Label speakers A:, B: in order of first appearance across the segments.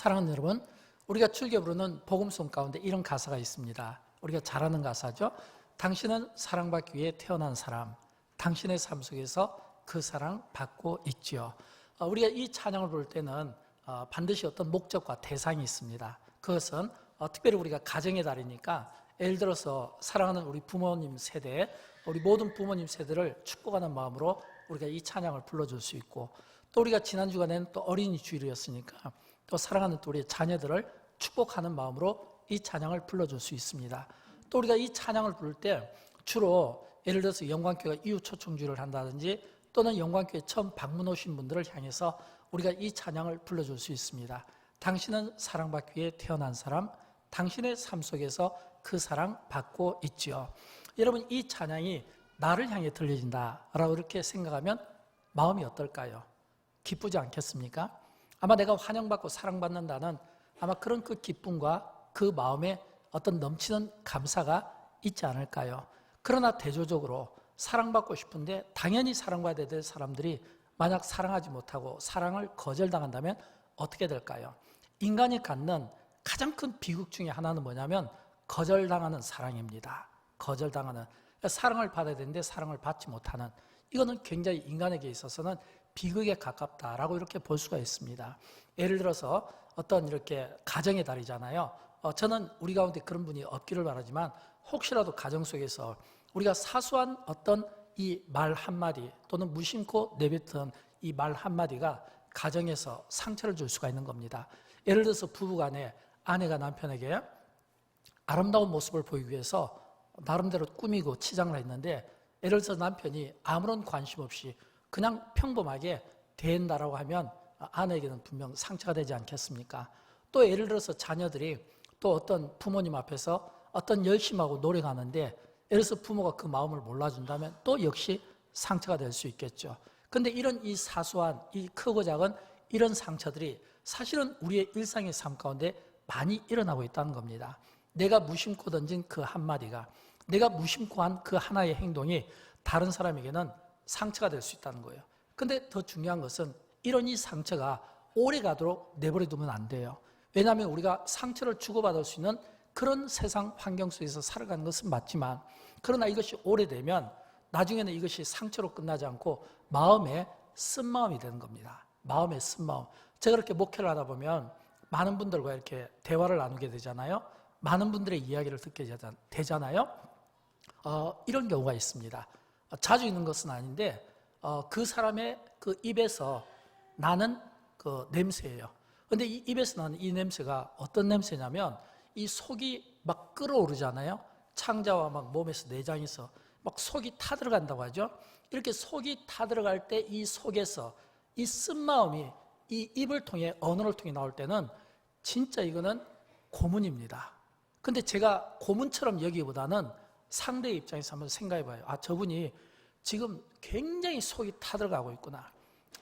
A: 사랑하는 여러분, 우리가 즐겨 부르는 복음송 가운데 이런 가사가 있습니다. 우리가 잘 아는 가사죠. 당신은 사랑받기 위해 태어난 사람, 당신의 삶 속에서 그 사랑 받고 있지요. 우리가 이 찬양을 부를 때는 반드시 어떤 목적과 대상이 있습니다. 그것은 특별히 우리가 가정의 달이니까 예를 들어서 사랑하는 우리 부모님 세대, 우리 모든 부모님 세대를 축복하는 마음으로 우리가 이 찬양을 불러줄 수 있고, 또 우리가 지난 주간에는 또 어린이 주일이었으니까 또 사랑하는 또 우리 자녀들을 축복하는 마음으로 이 찬양을 불러줄 수 있습니다. 또 우리가 이 찬양을 부를 때 주로 예를 들어서 영광교회가 이웃 초청주일을 한다든지 또는 영광교회 처음 방문 오신 분들을 향해서 우리가 이 찬양을 불러줄 수 있습니다. 당신은 사랑받기 위해 태어난 사람, 당신의 삶 속에서 그 사랑 받고 있지요. 여러분, 이 찬양이 나를 향해 들려진다라고 이렇게 생각하면 마음이 어떨까요? 기쁘지 않겠습니까? 아마 내가 환영받고 사랑받는다는 아마 그런 그 기쁨과 그 마음에 어떤 넘치는 감사가 있지 않을까요? 그러나 대조적으로 사랑받고 싶은데 당연히 사랑받아야 될 사람들이 만약 사랑하지 못하고 사랑을 거절당한다면 어떻게 될까요? 인간이 갖는 가장 큰 비극 중에 하나는 뭐냐면 거절당하는 사랑입니다. 거절당하는, 사랑을 받아야 되는데 사랑을 받지 못하는, 이거는 굉장히 인간에게 있어서는 비극에 가깝다라고 이렇게 볼 수가 있습니다. 예를 들어서 어떤 이렇게 가정의 달이잖아요. 저는 우리 가운데 그런 분이 없기를 바라지만 혹시라도 가정 속에서 우리가 사소한 어떤 이 말 한마디 또는 무심코 내뱉은 이 말 한마디가 가정에서 상처를 줄 수가 있는 겁니다. 예를 들어서 부부간에 아내가 남편에게 아름다운 모습을 보이기 위해서 나름대로 꾸미고 치장을 했는데, 예를 들어서 남편이 아무런 관심 없이 그냥 평범하게 대한다라고 하면 아내에게는 분명 상처가 되지 않겠습니까? 또 예를 들어서 자녀들이 또 어떤 부모님 앞에서 어떤 열심하고 노력하는데 예를 들어서 부모가 그 마음을 몰라준다면 또 역시 상처가 될 수 있겠죠. 그런데 이런 이 사소한 이 크고 작은 이런 상처들이 사실은 우리의 일상의 삶 가운데 많이 일어나고 있다는 겁니다. 내가 무심코 던진 그 한마디가, 내가 무심코 한 그 하나의 행동이 다른 사람에게는 상처가 될 수 있다는 거예요. 근데 더 중요한 것은 이런 이 상처가 오래 가도록 내버려 두면 안 돼요. 왜냐하면 우리가 상처를 주고받을 수 있는 그런 세상 환경 속에서 살아가는 것은 맞지만, 그러나 이것이 오래되면 나중에는 이것이 상처로 끝나지 않고 마음에 쓴마음이 되는 겁니다. 마음에 쓴마음. 제가 이렇게 목회를 하다 보면 많은 분들과 이렇게 대화를 나누게 되잖아요. 많은 분들의 이야기를 듣게 되잖아요. 이런 경우가 있습니다. 자주 있는 것은 아닌데 그 사람의 그 입에서 나는 그 냄새예요. 그런데 이 입에서 나는 이 냄새가 어떤 냄새냐면 이 속이 막 끓어오르잖아요. 창자와 막 몸에서 내장에서 막 속이 타들어간다고 하죠. 이렇게 속이 타들어갈 때 이 속에서 이 쓴마음이 이 입을 통해 언어를 통해 나올 때는 진짜 이거는 고문입니다. 근데 제가 고문처럼 여기보다는 상대의 입장에서 한번 생각해 봐요. 저분이 지금 굉장히 속이 타들어가고 있구나.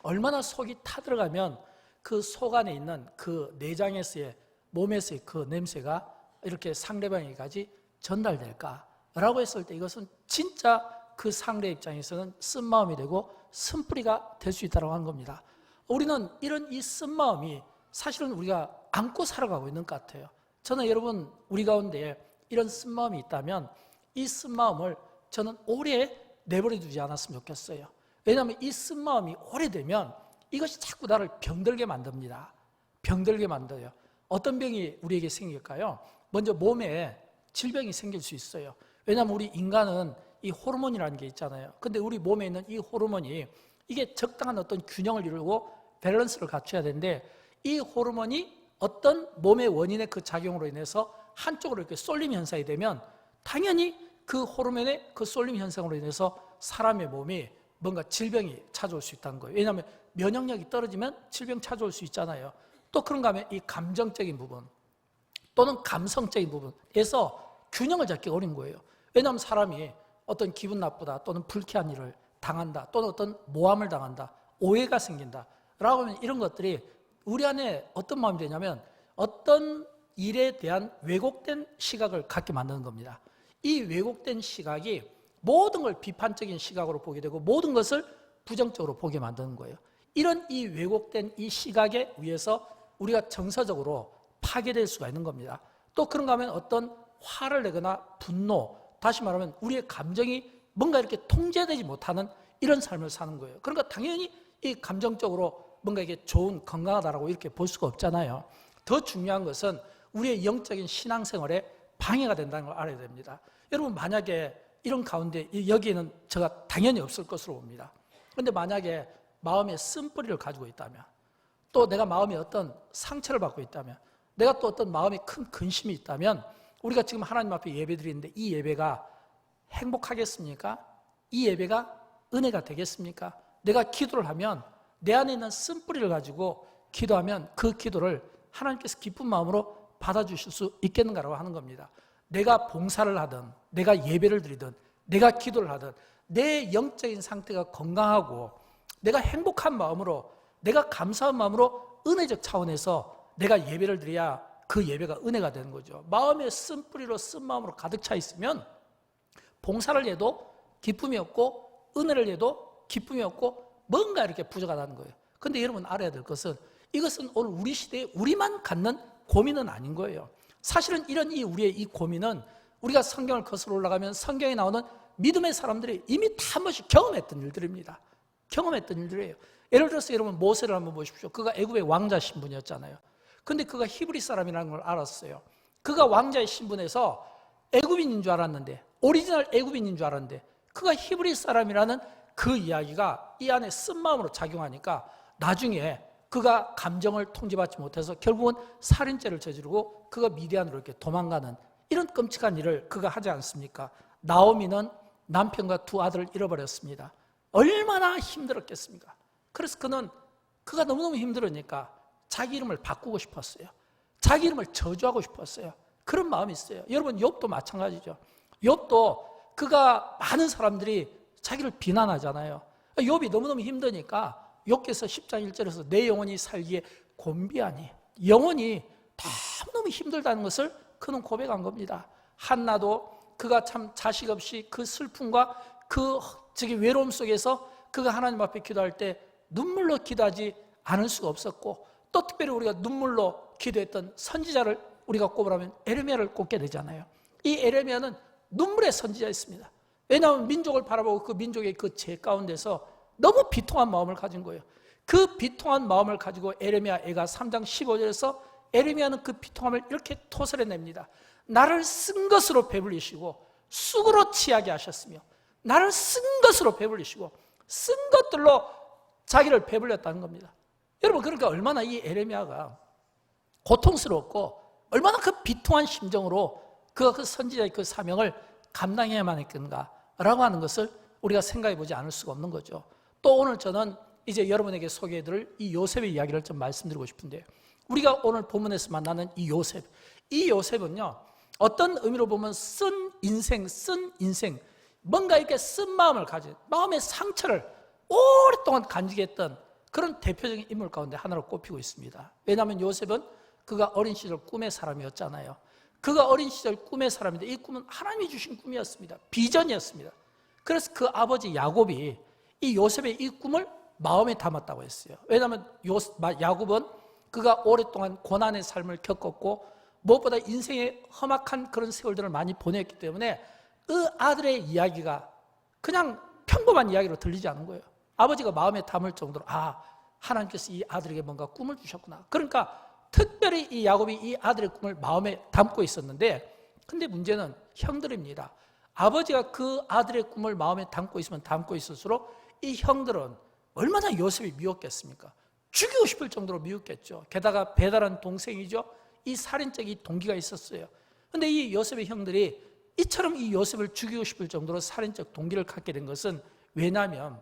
A: 얼마나 속이 타들어가면 그 속 안에 있는 그 내장에서의 몸에서의 그 냄새가 이렇게 상대방에게까지 전달될까라고 했을 때 이것은 진짜 그 상대 입장에서는 쓴마음이 되고 쓴뿌리가 될 수 있다고 하는 겁니다. 우리는 이런 이 쓴마음이 사실은 우리가 안고 살아가고 있는 것 같아요. 저는 여러분 우리 가운데 이런 쓴마음이 있다면 이 쓴마음을 저는 오래 내버려 두지 않았으면 좋겠어요. 왜냐하면 이 쓴마음이 오래되면 이것이 자꾸 나를 병들게 만듭니다. 병들게 만들어요. 어떤 병이 우리에게 생길까요? 먼저 몸에 질병이 생길 수 있어요. 왜냐하면 우리 인간은 이 호르몬이라는 게 있잖아요. 근데 우리 몸에 있는 이 호르몬이 이게 적당한 어떤 균형을 이루고 밸런스를 갖춰야 되는데 이 호르몬이 어떤 몸의 원인의 그 작용으로 인해서 한쪽으로 이렇게 쏠림 현상이 되면 당연히 그 호르몬의 그 쏠림 현상으로 인해서 사람의 몸이 뭔가 질병이 찾아올 수 있다는 거예요. 왜냐하면 면역력이 떨어지면 질병 찾아올 수 있잖아요. 또 그런가 하면 이 감정적인 부분 또는 감성적인 부분에서 균형을 잡기 어려운 거예요. 왜냐하면 사람이 어떤 기분 나쁘다 또는 불쾌한 일을 당한다 또는 어떤 모함을 당한다, 오해가 생긴다 라고 하면 이런 것들이 우리 안에 어떤 마음이 되냐면 어떤 일에 대한 왜곡된 시각을 갖게 만드는 겁니다. 이 왜곡된 시각이 모든 걸 비판적인 시각으로 보게 되고 모든 것을 부정적으로 보게 만드는 거예요. 이런 이 왜곡된 이 시각에 의해서 우리가 정서적으로 파괴될 수가 있는 겁니다. 또 그런가 하면 어떤 화를 내거나 분노, 다시 말하면 우리의 감정이 뭔가 이렇게 통제되지 못하는 이런 삶을 사는 거예요. 그러니까 당연히 이 감정적으로 뭔가 이게 좋은, 건강하다라고 이렇게 볼 수가 없잖아요. 더 중요한 것은 우리의 영적인 신앙생활에 방해가 된다는 걸 알아야 됩니다. 여러분, 만약에 이런 가운데, 여기에는 제가 당연히 없을 것으로 봅니다. 그런데 만약에 마음에 쓴뿌리를 가지고 있다면, 또 내가 마음에 어떤 상처를 받고 있다면, 내가 또 어떤 마음에 큰 근심이 있다면, 우리가 지금 하나님 앞에 예배드리는데 이 예배가 행복하겠습니까? 이 예배가 은혜가 되겠습니까? 내가 기도를 하면 내 안에 있는 쓴뿌리를 가지고 기도하면 그 기도를 하나님께서 기쁜 마음으로 받아주실 수 있겠는가라고 하는 겁니다. 내가 봉사를 하든, 내가 예배를 드리든, 내가 기도를 하든, 내 영적인 상태가 건강하고 내가 행복한 마음으로, 내가 감사한 마음으로 은혜적 차원에서 내가 예배를 드려야 그 예배가 은혜가 되는 거죠. 마음에 쓴뿌리로 쓴 마음으로 가득 차 있으면 봉사를 해도 기쁨이 없고 은혜를 해도 기쁨이 없고 뭔가 이렇게 부족하다는 거예요. 그런데 여러분 알아야 될 것은, 이것은 오늘 우리 시대에 우리만 갖는 고민은 아닌 거예요. 사실은 이런 우리의 이 고민은 우리가 성경을 거슬러 올라가면 성경에 나오는 믿음의 사람들이 이미 다 한 번씩 경험했던 일들입니다. 경험했던 일들이에요. 예를 들어서 여러분 모세를 한번 보십시오. 그가 애굽의 왕자 신분이었잖아요. 근데 그가 히브리 사람이라는 걸 알았어요. 그가 왕자의 신분에서 애굽인인 줄 알았는데, 오리지널 애굽인인 줄 알았는데, 그가 히브리 사람이라는 그 이야기가 이 안에 쓴마음으로 작용하니까 나중에 그가 감정을 통제받지 못해서 결국은 살인죄를 저지르고 그가 미디안으로 이렇게 도망가는 이런 끔찍한 일을 그가 하지 않습니까? 나오미는 남편과 두 아들을 잃어버렸습니다. 얼마나 힘들었겠습니까? 그래서 그가 너무너무 힘들으니까 자기 이름을 바꾸고 싶었어요. 자기 이름을 저주하고 싶었어요. 그런 마음이 있어요. 여러분, 욥도 마찬가지죠. 욥도 그가 많은 사람들이 자기를 비난하잖아요. 욥이 너무너무 힘드니까 욥기서 10장 1절에서 내 영혼이 살기에 곤비하니, 영혼이 너무너무 힘들다는 것을 그는 고백한 겁니다. 한나도 그가 참 자식 없이 그 슬픔과 그 외로움 속에서 그가 하나님 앞에 기도할 때 눈물로 기도하지 않을 수가 없었고, 또 특별히 우리가 눈물로 기도했던 선지자를 우리가 꼽으라면 에레미야를 꼽게 되잖아요. 이 에레미야는 눈물의 선지자였습니다. 왜냐하면 민족을 바라보고 그 민족의 그 죄 가운데서 너무 비통한 마음을 가진 거예요. 그 비통한 마음을 가지고 에레미야 애가 3장 15절에서 에레미야는 그 비통함을 이렇게 토설해냅니다. 나를 쓴 것으로 배불리시고 쑥으로 취하게 하셨으며, 나를 쓴 것으로 배불리시고 쓴 것들로 자기를 배불렸다는 겁니다. 여러분, 그러니까 얼마나 이 에레미야가 고통스럽고 얼마나 그 비통한 심정으로 그가 그 선지자의 그 사명을 감당해야만 했던가라고 하는 것을 우리가 생각해 보지 않을 수가 없는 거죠. 또 오늘 저는 이제 여러분에게 소개해드릴 이 요셉의 이야기를 좀 말씀드리고 싶은데, 우리가 오늘 본문에서 만나는 이 요셉은요, 어떤 의미로 보면 쓴 인생, 뭔가 이렇게 쓴 마음을 가진, 마음의 상처를 오랫동안 간직했던 그런 대표적인 인물 가운데 하나로 꼽히고 있습니다. 왜냐하면 요셉은 그가 어린 시절 꿈의 사람이었잖아요. 그가 어린 시절 꿈의 사람인데 이 꿈은 하나님이 주신 꿈이었습니다. 비전이었습니다. 그래서 그 아버지 야곱이 이 요셉의 이 꿈을 마음에 담았다고 했어요. 왜냐하면 야곱은 그가 오랫동안 고난의 삶을 겪었고 무엇보다 인생의 험악한 그런 세월들을 많이 보냈기 때문에 그 아들의 이야기가 그냥 평범한 이야기로 들리지 않은 거예요. 아버지가 마음에 담을 정도로 하나님께서 이 아들에게 뭔가 꿈을 주셨구나. 그러니까 특별히 이 야곱이 이 아들의 꿈을 마음에 담고 있었는데, 근데 문제는 형들입니다. 아버지가 그 아들의 꿈을 마음에 담고 있으면 담고 있을수록 이 형들은 얼마나 요셉이 미웠겠습니까? 죽이고 싶을 정도로 미웠겠죠. 게다가 배달한 동생이죠. 이 살인적인 동기가 있었어요. 그런데 이 요셉의 형들이 이처럼 이 요셉을 죽이고 싶을 정도로 살인적 동기를 갖게 된 것은, 왜냐하면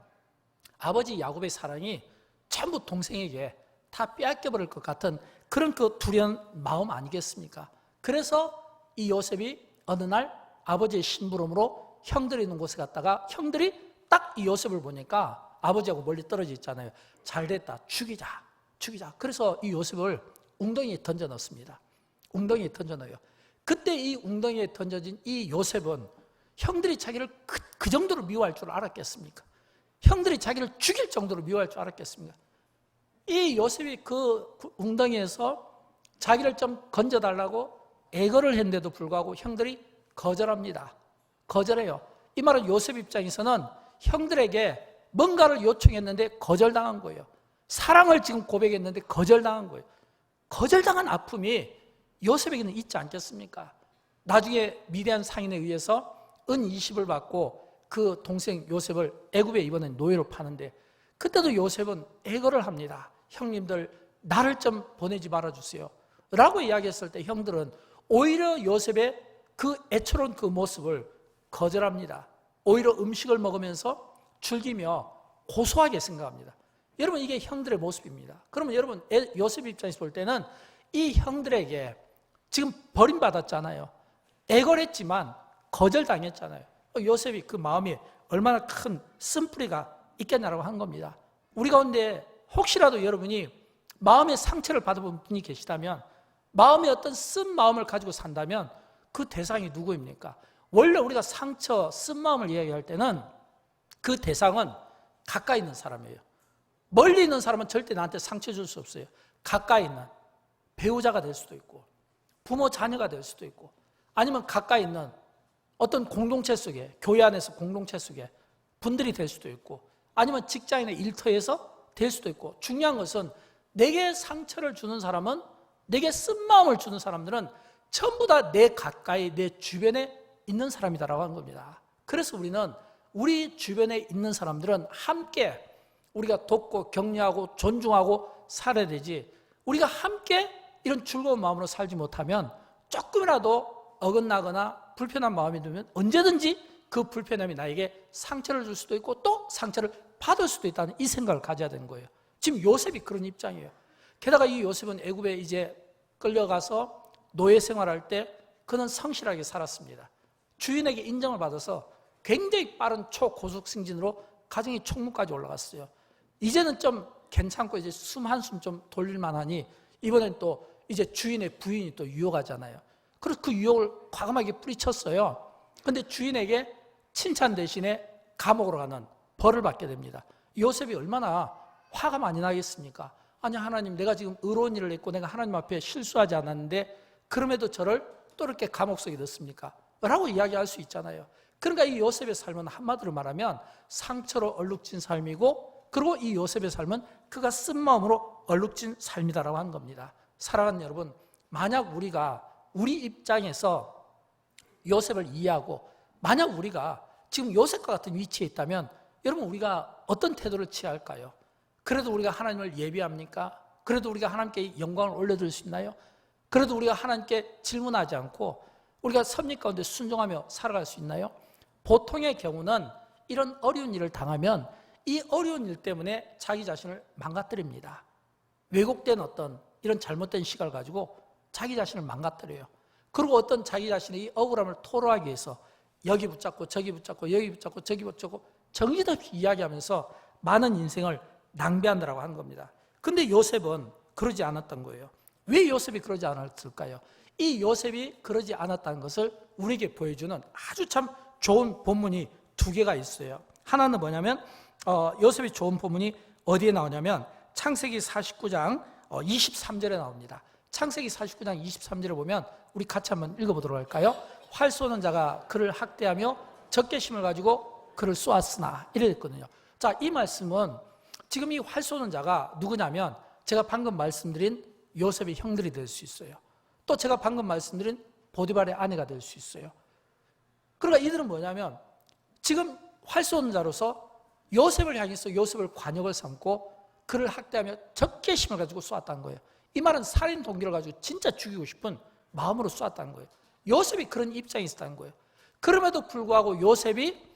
A: 아버지 야곱의 사랑이 전부 동생에게 다 빼앗겨버릴 것 같은 그런 그 두려운 마음 아니겠습니까? 그래서 이 요셉이 어느 날 아버지의 심부름으로 형들이 있는 곳에 갔다가 형들이 딱 이 요셉을 보니까 아버지하고 멀리 떨어져 있잖아요. 잘 됐다, 죽이자. 그래서 이 요셉을 웅덩이에 던져 넣습니다. 웅덩이에 던져 넣어요. 그때 이 웅덩이에 던져진 이 요셉은 형들이 자기를 그 정도로 미워할 줄 알았겠습니까? 형들이 자기를 죽일 정도로 미워할 줄 알았겠습니까? 이 요셉이 그 웅덩이에서 자기를 좀 건져달라고 애걸을 했는데도 불구하고 형들이 거절합니다. 거절해요. 이 말은 요셉 입장에서는 형들에게 뭔가를 요청했는데 거절당한 거예요. 사랑을 지금 고백했는데 거절당한 거예요. 거절당한 아픔이 요셉에게는 있지 않겠습니까? 나중에 미디안 상인에 의해서 은 20을 받고 그 동생 요셉을 애굽에 이번에 노예로 파는데, 그때도 요셉은 애걸을 합니다. 형님들 나를 좀 보내지 말아주세요 라고 이야기했을 때 형들은 오히려 요셉의 그 애처로운 그 모습을 거절합니다. 오히려 음식을 먹으면서 즐기며 고소하게 생각합니다. 여러분, 이게 형들의 모습입니다. 그러면 여러분, 요셉 입장에서 볼 때는 이 형들에게 지금 버림받았잖아요. 애걸했지만 거절당했잖아요. 요셉이 그 마음이 얼마나 큰 쓴뿌리가 있겠냐라고 한 겁니다. 우리 가운데 혹시라도 여러분이 마음의 상처를 받아본 분이 계시다면, 마음의 어떤 쓴 마음을 가지고 산다면 그 대상이 누구입니까? 원래 우리가 상처, 쓴 마음을 이야기할 때는 그 대상은 가까이 있는 사람이에요. 멀리 있는 사람은 절대 나한테 상처 줄 수 없어요. 가까이 있는 배우자가 될 수도 있고, 부모 자녀가 될 수도 있고, 아니면 가까이 있는 어떤 공동체 속에, 교회 안에서 공동체 속에 분들이 될 수도 있고, 아니면 직장인의 일터에서 될 수도 있고, 중요한 것은 내게 상처를 주는 사람은, 내게 쓴마음을 주는 사람들은 전부 다 내 가까이, 내 주변에 있는 사람이다라고 하는 겁니다. 그래서 우리는 우리 주변에 있는 사람들은 함께 우리가 돕고 격려하고 존중하고 살아야 되지, 우리가 함께 이런 즐거운 마음으로 살지 못하면 조금이라도 어긋나거나 불편한 마음이 들면 언제든지 그 불편함이 나에게 상처를 줄 수도 있고 또 상처를 받을 수도 있다는 이 생각을 가져야 되는 거예요. 지금 요셉이 그런 입장이에요. 게다가 이 요셉은 애굽에 이제 끌려가서 노예 생활할 때 그는 성실하게 살았습니다. 주인에게 인정을 받아서 굉장히 빠른 초고속 승진으로 가정의 총무까지 올라갔어요. 이제는 좀 괜찮고 이제 숨 한숨 좀 돌릴 만하니 이번엔 또 이제 주인의 부인이 또 유혹하잖아요. 그래서 그 유혹을 과감하게 뿌리쳤어요. 근데 주인에게 칭찬 대신에 감옥으로 가는 벌을 받게 됩니다. 요셉이 얼마나 화가 많이 나겠습니까? 아니, 하나님, 내가 지금 의로운 일을 했고 내가 하나님 앞에 실수하지 않았는데 그럼에도 저를 또 이렇게 감옥 속에 넣습니까? 라고 이야기할 수 있잖아요. 그러니까 이 요셉의 삶은 한마디로 말하면 상처로 얼룩진 삶이고, 그리고 이 요셉의 삶은 그가 쓴 마음으로 얼룩진 삶이다라고 하는 겁니다. 사랑하는 여러분, 만약 우리가 우리 입장에서 요셉을 이해하고 만약 우리가 지금 요셉과 같은 위치에 있다면 여러분, 우리가 어떤 태도를 취할까요? 그래도 우리가 하나님을 예비합니까? 그래도 우리가 하나님께 영광을 올려드릴 수 있나요? 그래도 우리가 하나님께 질문하지 않고 우리가 섭리 가운데 순종하며 살아갈 수 있나요? 보통의 경우는 이런 어려운 일을 당하면 이 어려운 일 때문에 자기 자신을 망가뜨립니다. 왜곡된 어떤 이런 잘못된 시각을 가지고 자기 자신을 망가뜨려요. 그리고 어떤 자기 자신의 이 억울함을 토로하기 위해서 여기 붙잡고 저기 붙잡고 여기 붙잡고 저기 붙잡고 정신없이 이야기하면서 많은 인생을 낭비한다고 하는 겁니다. 근데 요셉은 그러지 않았던 거예요. 왜 요셉이 그러지 않았을까요? 이 요셉이 그러지 않았다는 것을 우리에게 보여주는 아주 참 좋은 본문이 두 개가 있어요. 하나는 뭐냐면 요셉이 좋은 본문이 어디에 나오냐면 창세기 49장 23절에 나옵니다. 창세기 49장 23절에 보면 우리 같이 한번 읽어보도록 할까요? 활 쏘는 자가 그를 학대하며 적개심을 가지고 그를 쏘았으나 이랬거든요. 자, 이 말씀은 지금 이 활 쏘는 자가 누구냐면 제가 방금 말씀드린 요셉의 형들이 될 수 있어요. 또 제가 방금 말씀드린 보디발의 아내가 될 수 있어요. 그러니까 이들은 뭐냐면 지금 활 쏘는 자로서 요셉을 향해서 요셉을 관역을 삼고 그를 학대하며 적개심을 가지고 쏘았다는 거예요. 이 말은 살인 동기를 가지고 진짜 죽이고 싶은 마음으로 쏘았다는 거예요. 요셉이 그런 입장에 있었다는 거예요. 그럼에도 불구하고 요셉이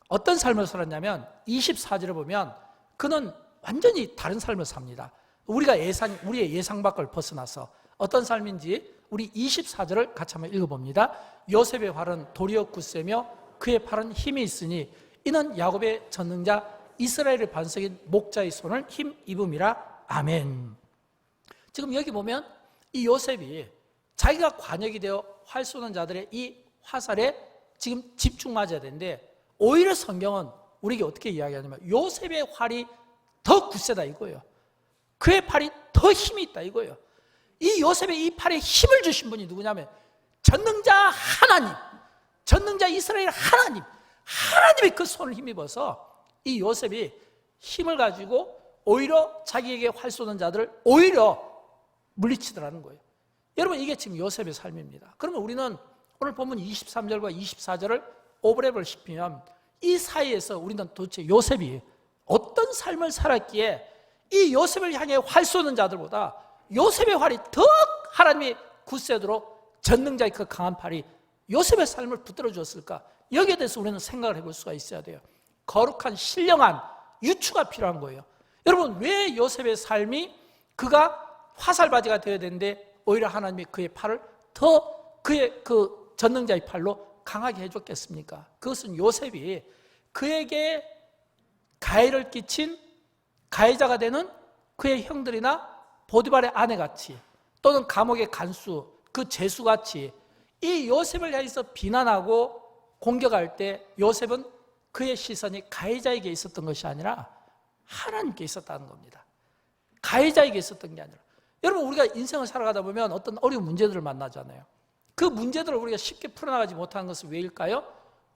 A: 어떤 삶을 살았냐면 24절에 보면 그는 완전히 다른 삶을 삽니다. 우리의 예상 밖을 벗어나서 어떤 삶인지 우리 24절을 같이 한번 읽어봅니다. 요셉의 활은 도리어 굳세며 그의 팔은 힘이 있으니 이는 야곱의 전능자 이스라엘의 반석인 목자의 손을 힘입음이라. 아멘. 지금 여기 보면 이 요셉이 자기가 관역이 되어 활 쏘는 자들의 이 화살에 지금 집중 맞아야 되는데 오히려 성경은 우리에게 어떻게 이야기하냐면 요셉의 활이 더 굳세다 이거예요. 그의 팔이 더 힘이 있다 이거예요. 이 요셉의 이 팔에 힘을 주신 분이 누구냐면 전능자 하나님, 전능자 이스라엘 하나님이 그 손을 힘입어서 이 요셉이 힘을 가지고 오히려 자기에게 활 쏘는 자들을 오히려 물리치더라는 거예요. 여러분, 이게 지금 요셉의 삶입니다. 그러면 우리는 오늘 본문 23절과 24절을 오버랩을 시키면 이 사이에서 우리는 도대체 요셉이 어떤 삶을 살았기에 이 요셉을 향해 활 쏘는 자들보다 요셉의 활이 더 하나님이 굳세도록 전능자의 그 강한 팔이 요셉의 삶을 붙들어 주었을까? 여기에 대해서 우리는 생각을 해볼 수가 있어야 돼요. 거룩한 신령한 유추가 필요한 거예요. 여러분, 왜 요셉의 삶이 그가 화살바지가 되어야 되는데 오히려 하나님이 그의 팔을 더 그의 그 전능자의 팔로 강하게 해줬겠습니까? 그것은 요셉이 그에게 가해를 끼친 가해자가 되는 그의 형들이나 보디발의 아내같이 또는 감옥의 간수, 그 죄수같이 이 요셉을 향해서 비난하고 공격할 때 요셉은 그의 시선이 가해자에게 있었던 것이 아니라 하나님께 있었다는 겁니다. 가해자에게 있었던 게 아니라. 여러분, 우리가 인생을 살아가다 보면 어떤 어려운 문제들을 만나잖아요. 그 문제들을 우리가 쉽게 풀어나가지 못하는 것은 왜일까요?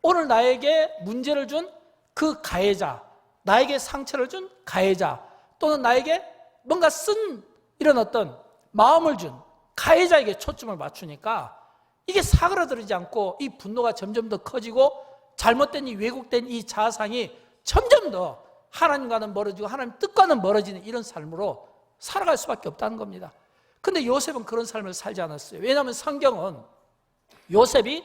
A: 오늘 나에게 문제를 준 그 가해자, 나에게 상처를 준 가해자, 또는 나에게 뭔가 쓴 이런 어떤 마음을 준 가해자에게 초점을 맞추니까 이게 사그라들지 않고 이 분노가 점점 더 커지고 잘못된 이 왜곡된 이 자아상이 점점 더 하나님과는 멀어지고 하나님 뜻과는 멀어지는 이런 삶으로 살아갈 수밖에 없다는 겁니다. 근데 요셉은 그런 삶을 살지 않았어요. 왜냐하면 성경은 요셉이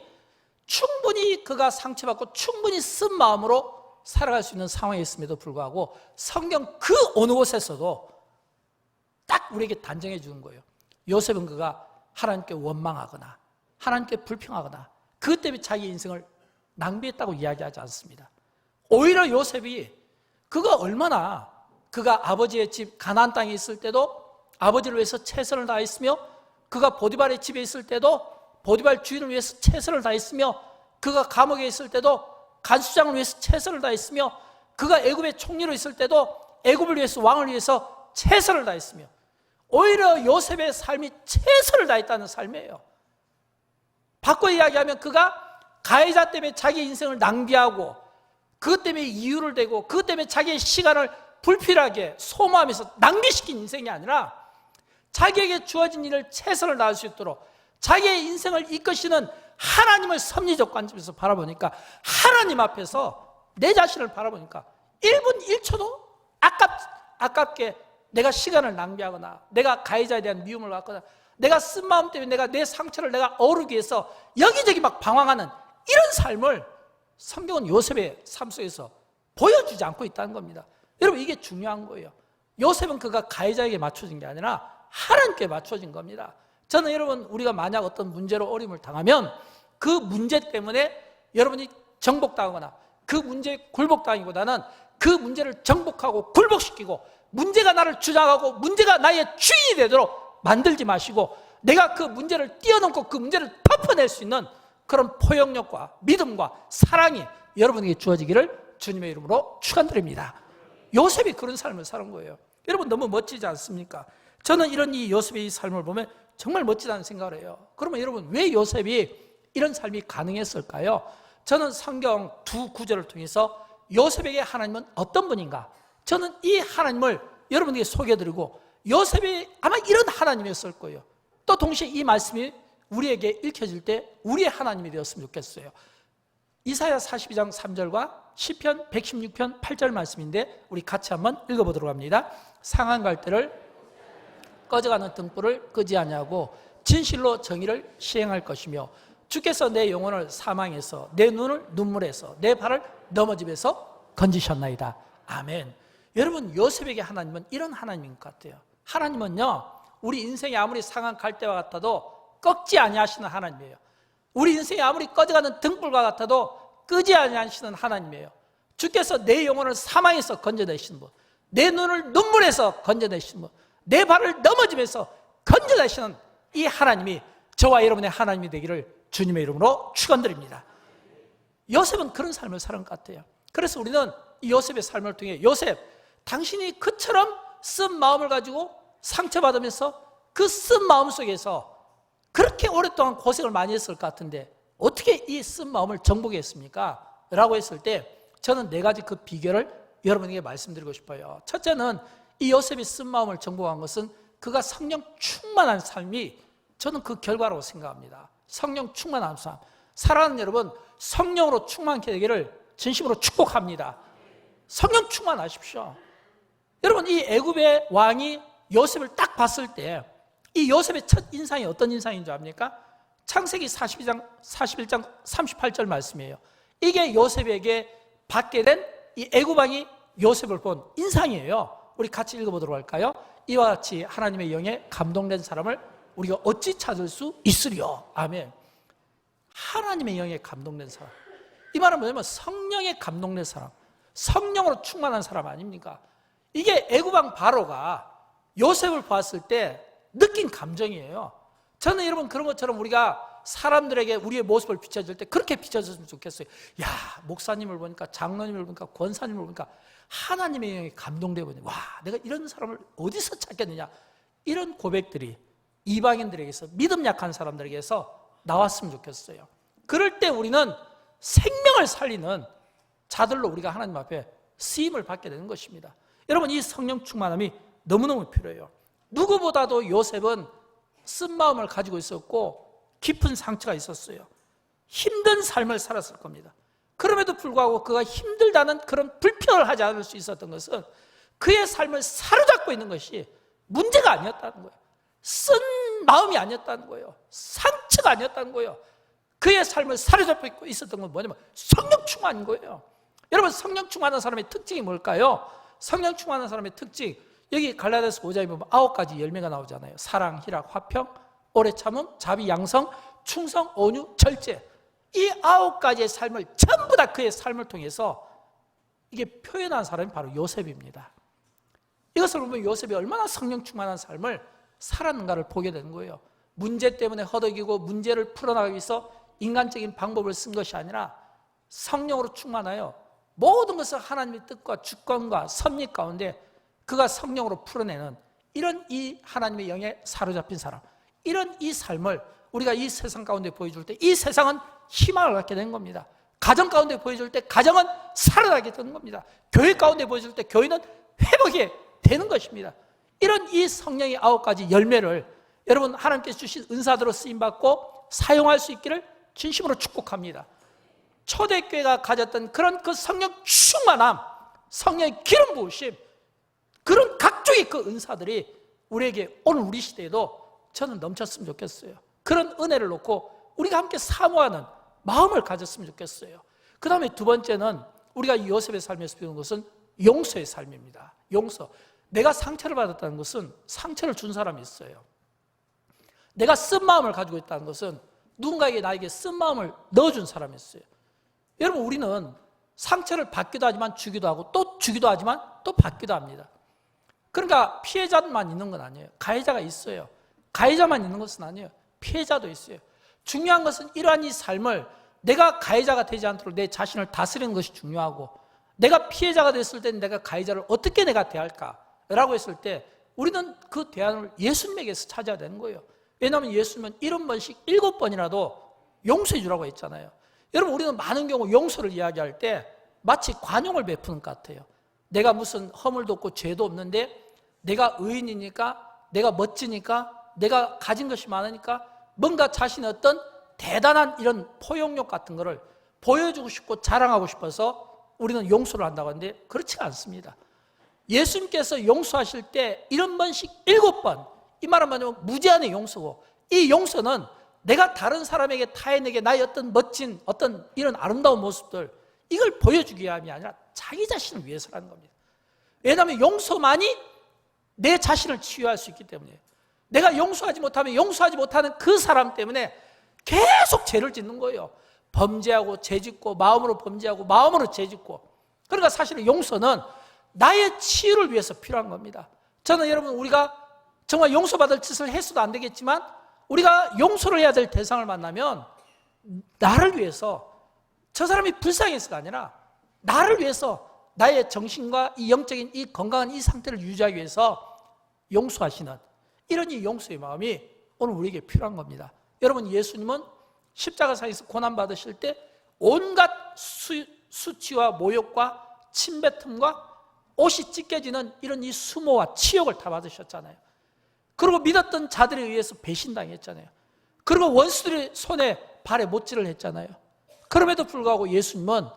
A: 충분히 그가 상처받고 충분히 쓴 마음으로 살아갈 수 있는 상황에 있음에도 불구하고 성경 그 어느 곳에서도 딱 우리에게 단정해 주는 거예요. 요셉은 그가 하나님께 원망하거나 하나님께 불평하거나 그것 때문에 자기 인생을 낭비했다고 이야기하지 않습니다. 오히려 요셉이 그가 얼마나 그가 아버지의 집 가나안 땅에 있을 때도 아버지를 위해서 최선을 다했으며 그가 보디발의 집에 있을 때도 보디발 주인을 위해서 최선을 다했으며 그가 감옥에 있을 때도 간수장을 위해서 최선을 다했으며 그가 애굽의 총리로 있을 때도 애굽을 위해서 왕을 위해서 최선을 다했으며 오히려 요셉의 삶이 최선을 다했다는 삶이에요. 바꿔 이야기하면 그가 가해자 때문에 자기 인생을 낭비하고 그것 때문에 이유를 대고 그것 때문에 자기의 시간을 불필요하게 소모하면서 낭비시킨 인생이 아니라 자기에게 주어진 일을 최선을 다할 수 있도록 자기의 인생을 이끄시는 하나님을 섭리적 관점에서 바라보니까 하나님 앞에서 내 자신을 바라보니까 1분 1초도 아깝게 내가 시간을 낭비하거나 내가 가해자에 대한 미움을 갖거나 내가 쓴 마음 때문에 내가 내 상처를 내가 어루기 위해서 여기저기 막 방황하는 이런 삶을 성경은 요셉의 삶 속에서 보여주지 않고 있다는 겁니다. 여러분, 이게 중요한 거예요. 요셉은 그가 가해자에게 맞춰진 게 아니라 하나님께 맞춰진 겁니다. 저는 여러분, 우리가 만약 어떤 문제로 어려움을 당하면 그 문제 때문에 여러분이 정복당하거나 그 문제에 굴복당하기보다는 그 문제를 정복하고 굴복시키고 문제가 나를 주장하고 문제가 나의 주인이 되도록 만들지 마시고 내가 그 문제를 뛰어넘고 그 문제를 덮어낼 수 있는 그런 포용력과 믿음과 사랑이 여러분에게 주어지기를 주님의 이름으로 축원드립니다. 요셉이 그런 삶을 사는 거예요. 여러분, 너무 멋지지 않습니까? 저는 이런 이 요셉의 이 삶을 보면 정말 멋지다는 생각을 해요. 그러면 여러분, 왜 요셉이 이런 삶이 가능했을까요? 저는 성경 두 구절을 통해서 요셉에게 하나님은 어떤 분인가, 저는 이 하나님을 여러분에게 소개해드리고 요셉이 아마 이런 하나님이었을 거예요. 또 동시에 이 말씀이 우리에게 읽혀질 때 우리의 하나님이 되었으면 좋겠어요. 이사야 42장 3절과 시편 116편 8절 말씀인데 우리 같이 한번 읽어보도록 합니다. 상한 갈대를 꺼져가는 등불을 끄지 아니하고 진실로 정의를 시행할 것이며 주께서 내 영혼을 사망에서 내 눈을 눈물에서 내 발을 넘어짐에서 건지셨나이다. 아멘. 여러분, 요셉에게 하나님은 이런 하나님인 것 같아요. 하나님은요, 우리 인생이 아무리 상한 갈대와 같아도 꺾지 아니하시는 하나님이에요. 우리 인생이 아무리 꺼져가는 등불과 같아도 끄지 아니하시는 하나님이에요. 주께서 내 영혼을 사망에서 건져내시는 분, 내 눈을 눈물에서 건져내시는 분, 내 발을 넘어짐에서 건져내시는 이 하나님이 저와 여러분의 하나님이 되기를 주님의 이름으로 축원드립니다. 요셉은 그런 삶을 사는 것 같아요. 그래서 우리는 이 요셉의 삶을 통해 요셉, 당신이 그처럼 쓴 마음을 가지고 상처받으면서 그 쓴 마음 속에서 그렇게 오랫동안 고생을 많이 했을 것 같은데 어떻게 이 쓴 마음을 정복했습니까? 라고 했을 때 저는 4가지 그 비결을 여러분에게 말씀드리고 싶어요. 첫째는 이 요셉이 쓴 마음을 정복한 것은 그가 성령 충만한 삶이 저는 그 결과라고 생각합니다. 성령 충만한 삶. 사랑하는 여러분, 성령으로 충만케 되기를 진심으로 축복합니다. 성령 충만하십시오. 여러분, 이 애굽의 왕이 요셉을 딱 봤을 때 이 요셉의 첫 인상이 어떤 인상인 줄 압니까? 창세기 41장 38절 말씀이에요. 이게 요셉에게 받게 된 이 애굽 왕이 요셉을 본 인상이에요. 우리 같이 읽어보도록 할까요? 이와 같이 하나님의 영에 감동된 사람을 우리가 어찌 찾을 수 있으리요? 아멘. 하나님의 영에 감동된 사람. 이 말은 뭐냐면 성령에 감동된 사람, 성령으로 충만한 사람 아닙니까? 이게 애굽 왕 바로가 요셉을 봤을 때 느낀 감정이에요. 저는 여러분 그런 것처럼 우리가 사람들에게 우리의 모습을 비춰줄 때 그렇게 비춰줬으면 좋겠어요. 야, 목사님을 보니까, 장로님을 보니까, 권사님을 보니까 하나님의 영에 감동되어 보니, 와, 내가 이런 사람을 어디서 찾겠느냐. 이런 고백들이 이방인들에게서, 믿음 약한 사람들에게서 나왔으면 좋겠어요. 그럴 때 우리는 생명을 살리는 자들로 우리가 하나님 앞에 쓰임을 받게 되는 것입니다. 여러분, 이 성령 충만함이 너무너무 필요해요. 누구보다도 요셉은 쓴 마음을 가지고 있었고 깊은 상처가 있었어요. 힘든 삶을 살았을 겁니다. 그럼에도 불구하고 그가 힘들다는 그런 불평을 하지 않을 수 있었던 것은 그의 삶을 사로잡고 있는 것이 문제가 아니었다는 거예요. 쓴 마음이 아니었다는 거예요. 상처가 아니었다는 거예요. 그의 삶을 사로잡고 있었던 건 뭐냐면 성령 충만인 거예요. 여러분, 성령 충만한 사람의 특징이 뭘까요? 성령 충만한 사람의 특징, 여기 갈라디아서 5장에 보면 9가지 열매가 나오잖아요. 사랑, 희락, 화평, 오래 참음, 자비, 양성, 충성, 온유, 절제. 이 9가지의 삶을 전부 다 그의 삶을 통해서 이게 표현한 사람이 바로 요셉입니다. 이것을 보면 요셉이 얼마나 성령 충만한 삶을 살았는가를 보게 되는 거예요. 문제 때문에 허덕이고 문제를 풀어나가기 위해서 인간적인 방법을 쓴 것이 아니라 성령으로 충만하여 모든 것을 하나님의 뜻과 주권과 섭리 가운데 그가 성령으로 풀어내는 이런 이 하나님의 영에 사로잡힌 사람, 이런 이 삶을 우리가 이 세상 가운데 보여줄 때 이 세상은 희망을 갖게 되는 겁니다. 가정 가운데 보여줄 때 가정은 살아나게 되는 겁니다. 교회 가운데 보여줄 때 교회는 회복이 되는 것입니다. 이런 이 성령의 9가지 열매를 여러분 하나님께서 주신 은사대로 쓰임받고 사용할 수 있기를 진심으로 축복합니다. 초대교회가 가졌던 그런 그 성령 충만함, 성령의 기름 부으심, 그런 각종의 그 은사들이 우리에게 오늘 우리 시대에도 저는 넘쳤으면 좋겠어요. 그런 은혜를 놓고 우리가 함께 사모하는 마음을 가졌으면 좋겠어요. 그 다음에 2번째는 우리가 이 요셉의 삶에서 배우는 것은 용서의 삶입니다. 용서. 내가 상처를 받았다는 것은 상처를 준 사람이 있어요. 내가 쓴 마음을 가지고 있다는 것은 누군가에게 나에게 쓴 마음을 넣어준 사람이 있어요. 여러분, 우리는 상처를 받기도 하지만 주기도 하고 또 주기도 하지만 또 받기도 합니다. 그러니까 피해자만 있는 건 아니에요. 가해자가 있어요. 가해자만 있는 것은 아니에요. 피해자도 있어요. 중요한 것은 이러한 이 삶을 내가 가해자가 되지 않도록 내 자신을 다스리는 것이 중요하고, 내가 피해자가 됐을 때는 내가 가해자를 어떻게 내가 대할까라고 했을 때 우리는 그 대안을 예수님에게서 찾아야 되는 거예요. 왜냐하면 예수님은 70번씩 7번이라도 용서해 주라고 했잖아요. 여러분, 우리는 많은 경우 용서를 이야기할 때 마치 관용을 베푸는 것 같아요. 내가 무슨 허물도 없고 죄도 없는데 내가 의인이니까, 내가 멋지니까, 내가 가진 것이 많으니까 뭔가 자신의 어떤 대단한 이런 포용력 같은 거를 보여주고 싶고 자랑하고 싶어서 우리는 용서를 한다고 하는데 그렇지가 않습니다. 예수님께서 용서하실 때 70번씩 7번, 이 말은 뭐냐면 무제한의 용서고, 이 용서는 내가 다른 사람에게 타인에게 나의 어떤 멋진 어떤 이런 아름다운 모습들, 이걸 보여주기 위함이 아니라 자기 자신을 위해서라는 겁니다. 왜냐하면 용서만이 내 자신을 치유할 수 있기 때문이에요. 내가 용서하지 못하면 용서하지 못하는 그 사람 때문에 계속 죄를 짓는 거예요. 범죄하고 죄짓고, 마음으로 범죄하고 마음으로 죄짓고. 그러니까 사실은 용서는 나의 치유를 위해서 필요한 겁니다. 저는 여러분, 우리가 정말 용서받을 짓을 해서도 안 되겠지만 우리가 용서를 해야 될 대상을 만나면 나를 위해서, 저 사람이 불쌍해서가 아니라 나를 위해서 나의 정신과 이 영적인 이 건강한 이 상태를 유지하기 위해서 용서하시는 이런 이 용서의 마음이 오늘 우리에게 필요한 겁니다. 여러분, 예수님은 십자가상에서 고난받으실 때 온갖 수치와 모욕과 침뱉음과 옷이 찢겨지는 이런 이 수모와 치욕을 다 받으셨잖아요. 그리고 믿었던 자들에 의해서 배신당했잖아요. 그리고 원수들의 손에 발에 못질을 했잖아요. 그럼에도 불구하고 예수님은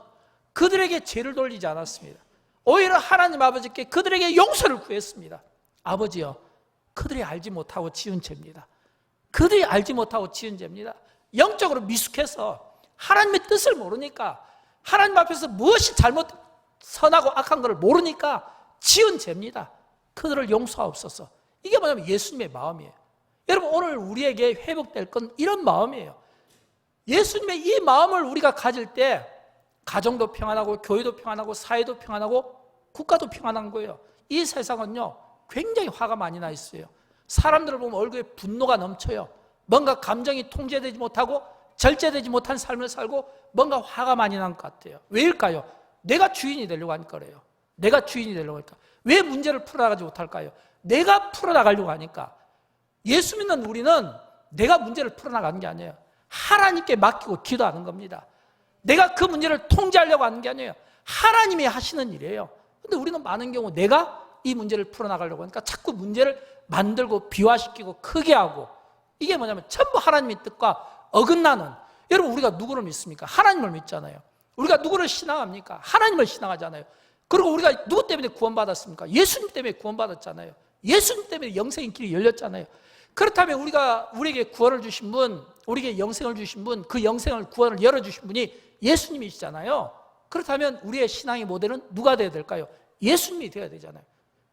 A: 그들에게 죄를 돌리지 않았습니다. 오히려 하나님 아버지께 그들에게 용서를 구했습니다. 아버지요, 그들이 알지 못하고 지은 죄입니다. 그들이 알지 못하고 지은 죄입니다. 영적으로 미숙해서 하나님의 뜻을 모르니까, 하나님 앞에서 무엇이 잘못 선하고 악한 것을 모르니까 지은 죄입니다. 그들을 용서하옵소서. 이게 뭐냐면 예수님의 마음이에요. 여러분, 오늘 우리에게 회복될 건 이런 마음이에요. 예수님의 이 마음을 우리가 가질 때 가정도 평안하고 교회도 평안하고 사회도 평안하고 국가도 평안한 거예요. 이 세상은요 굉장히 화가 많이 나 있어요. 사람들을 보면 얼굴에 분노가 넘쳐요. 뭔가 감정이 통제되지 못하고 절제되지 못한 삶을 살고 뭔가 화가 많이 난 것 같아요. 왜일까요? 내가 주인이 되려고 하니까 그래요. 내가 주인이 되려고 하니까. 왜 문제를 풀어나가지 못할까요? 내가 풀어나가려고 하니까. 예수 믿는 우리는 내가 문제를 풀어나가는 게 아니에요. 하나님께 맡기고 기도하는 겁니다. 내가 그 문제를 통제하려고 하는 게 아니에요. 하나님이 하시는 일이에요. 근데 우리는 많은 경우 내가 이 문제를 풀어나가려고 하니까 자꾸 문제를 만들고 비화시키고 크게 하고, 이게 뭐냐면 전부 하나님의 뜻과 어긋나는. 여러분, 우리가 누구를 믿습니까? 하나님을 믿잖아요. 우리가 누구를 신앙합니까? 하나님을 신앙하잖아요. 그리고 우리가 누구 때문에 구원받았습니까? 예수님 때문에 구원받았잖아요. 예수님 때문에 영생의 길이 열렸잖아요. 그렇다면 우리에게 구원을 주신 분, 우리에게 영생을 주신 분, 그 영생을 구원을 열어주신 분이 예수님이시잖아요. 그렇다면 우리의 신앙의 모델은 누가 되어야 될까요? 예수님이 되어야 되잖아요.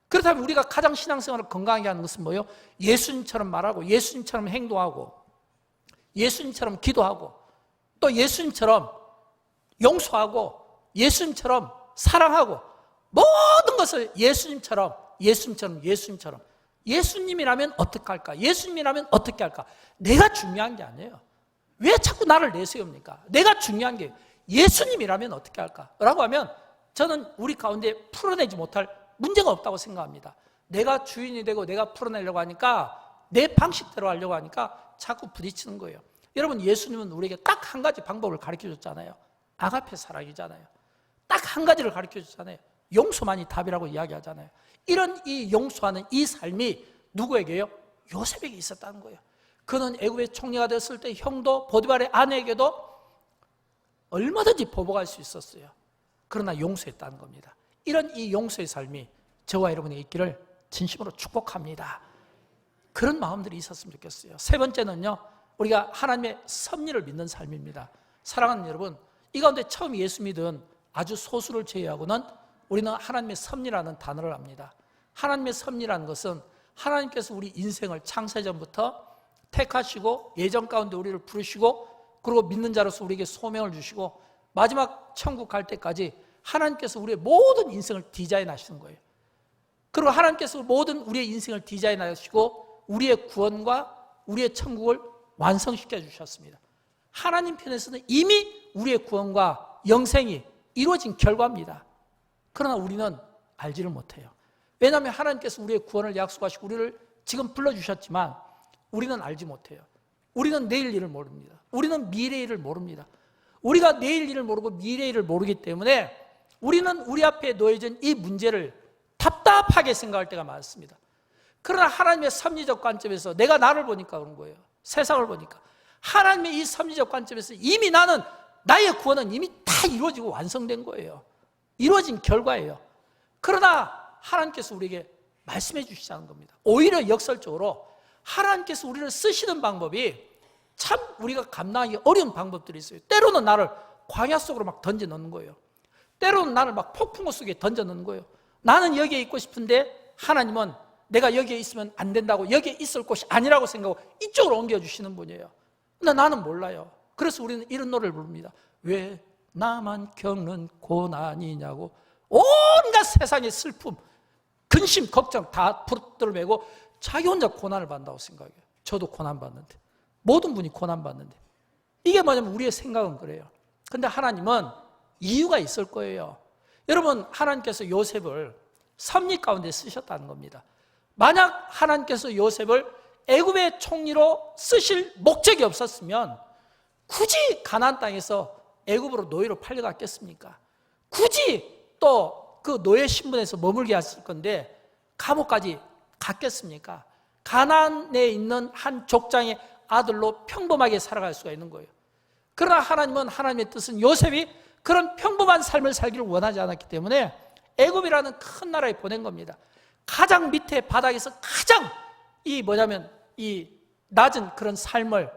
A: 그렇다면 우리가 가장 신앙생활을 건강하게 하는 것은 뭐예요? 예수님처럼 말하고, 예수님처럼 행동하고, 예수님처럼 기도하고, 또 예수님처럼 용서하고, 예수님처럼 사랑하고, 모든 것을 예수님처럼 예수님이라면 어떻게 할까? 예수님이라면 어떻게 할까? 내가 중요한 게 아니에요. 왜 자꾸 나를 내세웁니까? 내가 중요한 게 예수님이라면 어떻게 할까? 라고 하면 저는 우리 가운데 풀어내지 못할 문제가 없다고 생각합니다. 내가 주인이 되고 내가 풀어내려고 하니까, 내 방식대로 하려고 하니까 자꾸 부딪히는 거예요. 여러분, 예수님은 우리에게 딱 한 가지 방법을 가르쳐줬잖아요. 아가페 사랑이잖아요. 딱 한 가지를 가르쳐줬잖아요. 용서만이 답이라고 이야기하잖아요. 이런 이 용서하는 이 삶이 누구에게요? 요셉에게 있었다는 거예요. 그는 애굽의 총리가 됐을 때 형도 보디발의 아내에게도 얼마든지 보복할 수 있었어요. 그러나 용서했다는 겁니다. 이런 이 용서의 삶이 저와 여러분에게 있기를 진심으로 축복합니다. 그런 마음들이 있었으면 좋겠어요. 세 번째는요, 우리가 하나님의 섭리를 믿는 삶입니다. 사랑하는 여러분, 이 가운데 처음 예수 믿은 아주 소수를 제외하고는 우리는 하나님의 섭리라는 단어를 합니다. 하나님의 섭리라는 것은 하나님께서 우리 인생을 창세전부터 택하시고 예정 가운데 우리를 부르시고, 그리고 믿는 자로서 우리에게 소명을 주시고 마지막 천국 갈 때까지 하나님께서 우리의 모든 인생을 디자인하시는 거예요. 그리고 하나님께서 모든 우리의 인생을 디자인하시고 우리의 구원과 우리의 천국을 완성시켜 주셨습니다. 하나님 편에서는 이미 우리의 구원과 영생이 이루어진 결과입니다. 그러나 우리는 알지를 못해요. 왜냐하면 하나님께서 우리의 구원을 약속하시고 우리를 지금 불러주셨지만 우리는 알지 못해요. 우리는 내일 일을 모릅니다. 우리는 미래 일을 모릅니다. 우리가 내일 일을 모르고 미래 일을 모르기 때문에 우리는 우리 앞에 놓여진 이 문제를 답답하게 생각할 때가 많습니다. 그러나 하나님의 섭리적 관점에서, 내가 나를 보니까 그런 거예요. 세상을 보니까 하나님의 이 섭리적 관점에서 이미 나의 구원은 이미 다 이루어지고 완성된 거예요. 이루어진 결과예요. 그러나 하나님께서 우리에게 말씀해 주시자는 겁니다. 오히려 역설적으로 하나님께서 우리를 쓰시는 방법이 참 우리가 감당하기 어려운 방법들이 있어요. 때로는 나를 광야 속으로 막 던져 넣는 거예요. 때로는 나를 막 폭풍우 속에 던져 넣는 거예요. 나는 여기에 있고 싶은데 하나님은 내가 여기에 있으면 안 된다고, 여기에 있을 곳이 아니라고 생각하고 이쪽으로 옮겨주시는 분이에요. 근데 나는 몰라요. 그래서 우리는 이런 노래를 부릅니다. 왜 나만 겪는 고난이냐고. 온갖 세상의 슬픔, 근심, 걱정 다 붙들어매고 자기 혼자 고난을 받는다고 생각해요. 저도 고난받는데, 모든 분이 고난받는데. 이게 뭐냐면 우리의 생각은 그래요. 근데 하나님은 이유가 있을 거예요. 여러분, 하나님께서 요셉을 섭리 가운데 쓰셨다는 겁니다. 만약 하나님께서 요셉을 애굽의 총리로 쓰실 목적이 없었으면 굳이 가나안 땅에서 애굽으로 노예로 팔려갔겠습니까? 굳이 또 그 노예 신분에서 머물게 했을 건데 감옥까지 갔겠습니까? 가나안에 있는 한 족장의 아들로 평범하게 살아갈 수가 있는 거예요. 그러나 하나님은, 하나님의 뜻은 요셉이 그런 평범한 삶을 살기를 원하지 않았기 때문에 애굽이라는 큰 나라에 보낸 겁니다. 가장 밑에 바닥에서 가장 이 낮은 그런 삶을,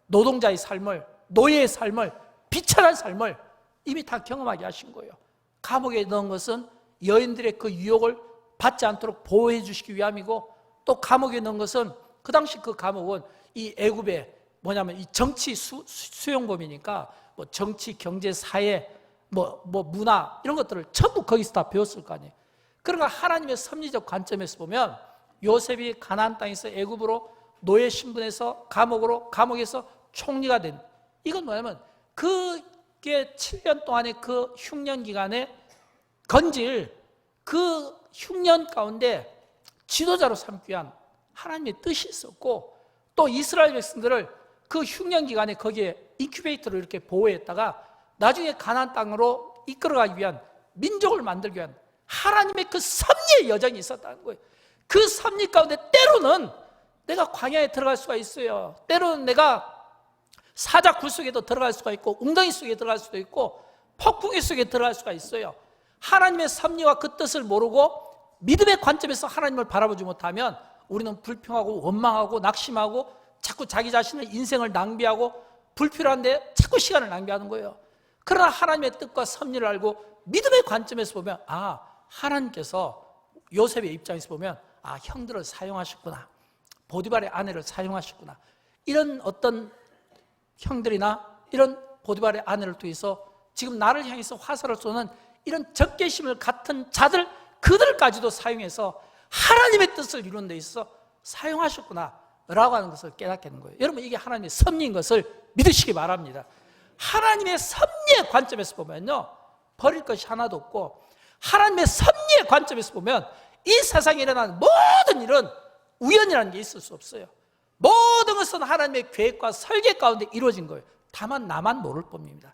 A: 노동자의 삶을, 노예의 삶을, 비천한 삶을 이미 다 경험하게 하신 거예요. 감옥에 넣은 것은 여인들의 그 유혹을 받지 않도록 보호해 주시기 위함이고, 또 감옥에 넣은 것은 그 당시 그 감옥은 이 애굽의 이 정치 수용범이니까 뭐 정치, 경제, 사회, 문화 이런 것들을 전부 거기서 다 배웠을 거 아니에요. 그러니까 하나님의 섭리적 관점에서 보면 요셉이 가나안 땅에서 애굽으로 노예 신분에서 감옥에서 총리가 된, 이건 뭐냐면 그게 7년 동안의 그 흉년 기간에 건질 그 흉년 가운데 지도자로 삼기 위한 하나님의 뜻이 있었고, 또 이스라엘 백성들을 그 흉년 기간에 거기에 인큐베이터로 이렇게 보호했다가 나중에 가나안 땅으로 이끌어가기 위한, 민족을 만들기 위한 하나님의 그 섭리의 여정이 있었다는 거예요. 그 섭리 가운데 때로는 내가 광야에 들어갈 수가 있어요. 때로는 내가 사자굴 속에도 들어갈 수가 있고, 웅덩이 속에 들어갈 수도 있고, 폭풍이 속에 들어갈 수가 있어요. 하나님의 섭리와 그 뜻을 모르고 믿음의 관점에서 하나님을 바라보지 못하면 우리는 불평하고 원망하고 낙심하고 자꾸 자기 자신의 인생을 낭비하고 불필요한데 자꾸 시간을 낭비하는 거예요. 그러나 하나님의 뜻과 섭리를 알고 믿음의 관점에서 보면, 하나님께서 요셉의 입장에서 보면 형들을 사용하셨구나, 보디발의 아내를 사용하셨구나, 이런 어떤 형들이나 이런 보디발의 아내를 통해서 지금 나를 향해서 화살을 쏘는 이런 적개심을 갖은 자들, 그들까지도 사용해서 하나님의 뜻을 이루는 데 있어서 사용하셨구나 라고 하는 것을 깨닫게 되는 거예요. 여러분, 이게 하나님의 섭리인 것을 믿으시기 바랍니다. 하나님의 섭리의 관점에서 보면요, 버릴 것이 하나도 없고, 하나님의 섭리의 관점에서 보면 이 세상에 일어나는 모든 일은 우연이라는 게 있을 수 없어요. 모든 것은 하나님의 계획과 설계 가운데 이루어진 거예요. 다만 나만 모를 뿐입니다.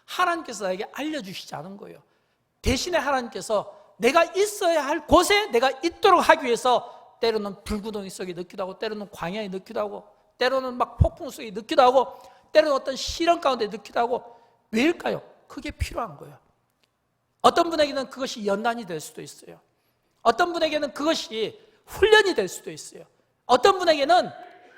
A: 하나님께서 나에게 알려주시지 않은 거예요. 대신에 하나님께서 내가 있어야 할 곳에 내가 있도록 하기 위해서 때로는 불구덩이 속에 넣기도 하고, 때로는 광야에 넣기도 하고, 때로는 막 폭풍 속에 넣기도 하고, 때로는 어떤 시련 가운데 넣기도 하고. 왜일까요? 그게 필요한 거예요. 어떤 분에게는 그것이 연단이 될 수도 있어요. 어떤 분에게는 그것이 훈련이 될 수도 있어요. 어떤 분에게는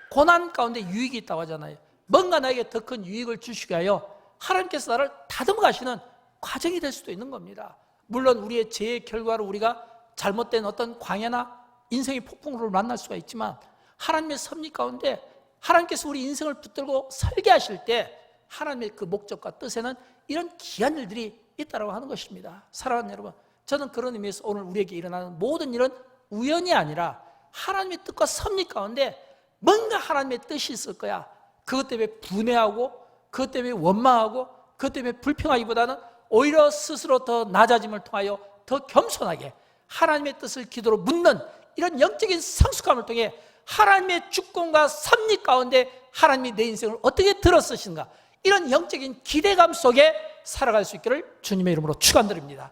A: 고난 가운데 유익이 있다고 하잖아요. 뭔가 나에게 더 큰 유익을 주시기 위하여 하나님께서 나를 다듬어 가시는 과정이 될 수도 있는 겁니다. 물론 우리의 죄의 결과로 우리가 잘못된 어떤 광야나 인생의 폭풍우를 만날 수가 있지만, 하나님의 섭리 가운데 하나님께서 우리 인생을 붙들고 설계하실 때 하나님의 그 목적과 뜻에는 이런 귀한 일들이 있다고 하는 것입니다. 사랑하는 여러분, 저는 그런 의미에서 오늘 우리에게 일어나는 모든 일은 우연이 아니라 하나님의 뜻과 섭리 가운데 뭔가 하나님의 뜻이 있을 거야. 그것 때문에 분해하고, 그것 때문에 원망하고, 그것 때문에 불평하기보다는 오히려 스스로 더 낮아짐을 통하여 더 겸손하게 하나님의 뜻을 기도로 묻는 이런 영적인 성숙함을 통해 하나님의 주권과 섭리 가운데 하나님이 내 인생을 어떻게 들어쓰시는가, 이런 영적인 기대감 속에 살아갈 수 있기를 주님의 이름으로 축원드립니다.